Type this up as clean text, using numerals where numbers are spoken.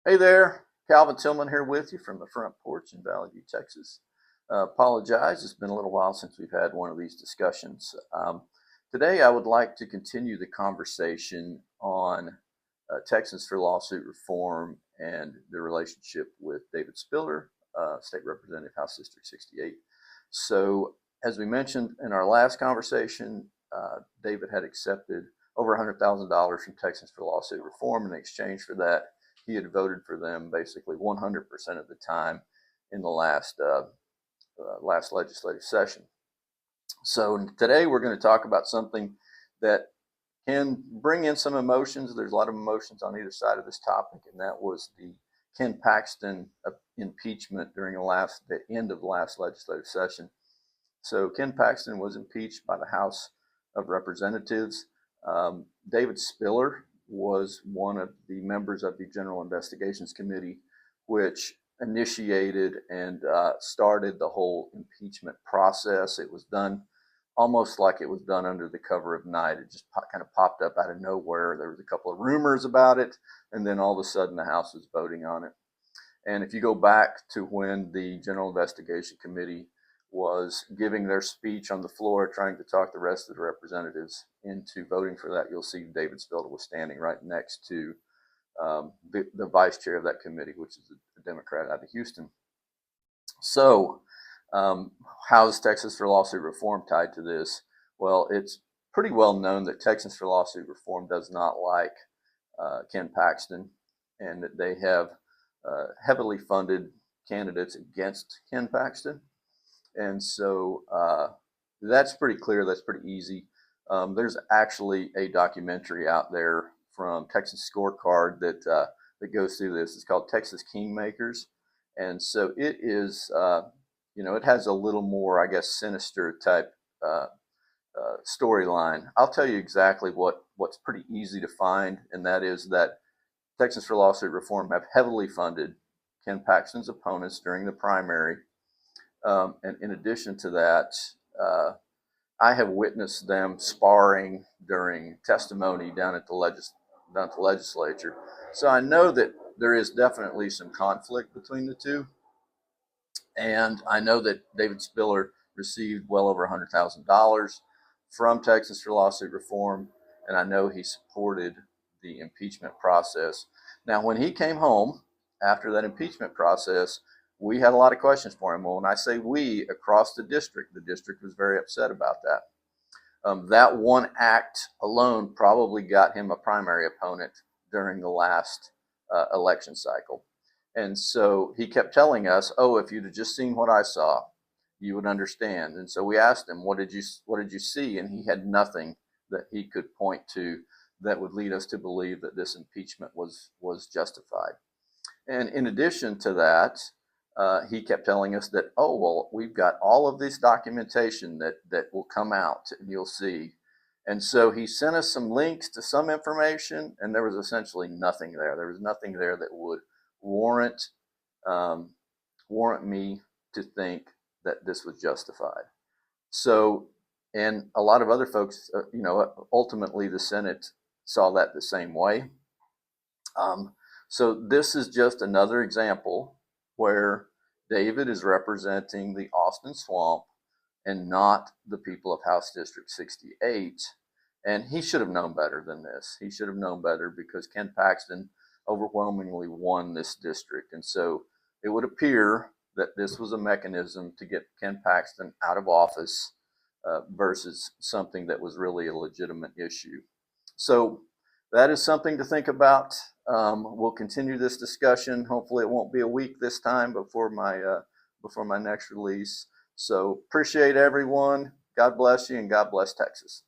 Hey there, Calvin Tillman here with you from the front porch in Valley View, Texas. Apologize, it's been a little while since we've had one of these discussions. Today I would like to continue the conversation on Texans for lawsuit reform and the relationship with David Spiller, State Representative, House District 68. So as we mentioned in our last conversation, David had accepted over $100,000 from Texans for lawsuit reform. In exchange for that, he had voted for them basically 100% of the time in the last legislative session. So today we're going to talk about something that can bring in some emotions. There's a lot of emotions on either side of this topic, and that was the Ken Paxton impeachment during the end of the last legislative session. So Ken Paxton was impeached by the House of Representatives. David Spiller was one of the members of the General Investigations Committee, which initiated and started the whole impeachment process. It was done almost like it was done under the cover of night. It just kind of popped up out of nowhere. There was a couple of rumors about it, and then all of a sudden the House was voting on it. And if you go back to when the General Investigation Committee was giving their speech on the floor, trying to talk the rest of the representatives into voting for that, you'll see David Spiller was standing right next to the vice chair of that committee, which is a Democrat out of Houston. So how is Texas for lawsuit reform tied to this? Well, it's pretty well known that Texas for lawsuit reform does not like Ken Paxton, and that they have heavily funded candidates against Ken Paxton. And so that's pretty clear. That's pretty easy. There's actually a documentary out there from Texas Scorecard that goes through this. It's called Texas Kingmakers. And so it is, it has a little more, I guess, sinister type storyline. I'll tell you exactly what's pretty easy to find, and that is that Texans for lawsuit reform have heavily funded Ken Paxton's opponents during the primary. And in addition to that, I have witnessed them sparring during testimony down at the legislature. So I know that there is definitely some conflict between the two. And I know that David Spiller received well over $100,000 from Texas for lawsuit reform. And I know he supported the impeachment process. Now, when he came home after that impeachment process, we had a lot of questions for him. Well, when I say we, across the district was very upset about that. That one act alone probably got him a primary opponent during the last election cycle. And so he kept telling us, oh, if you'd have just seen what I saw, you would understand. And so we asked him, what did you see? And he had nothing that he could point to that would lead us to believe that this impeachment was justified. And in addition to that, he kept telling us that, oh, well, we've got all of this documentation that will come out and you'll see. And so he sent us some links to some information, and there was essentially nothing there. There was nothing there that would warrant me to think that this was justified. So, and a lot of other folks, ultimately the Senate saw that the same way. So this is just another example where David is representing the Austin Swamp and not the people of House District 68. And he should have known better than this. He should have known better, because Ken Paxton overwhelmingly won this district. And so it would appear that this was a mechanism to get Ken Paxton out of office versus something that was really a legitimate issue. So that is something to think about. We'll continue this discussion. Hopefully it won't be a week this time before my next release. So appreciate everyone. God bless you, and God bless Texas.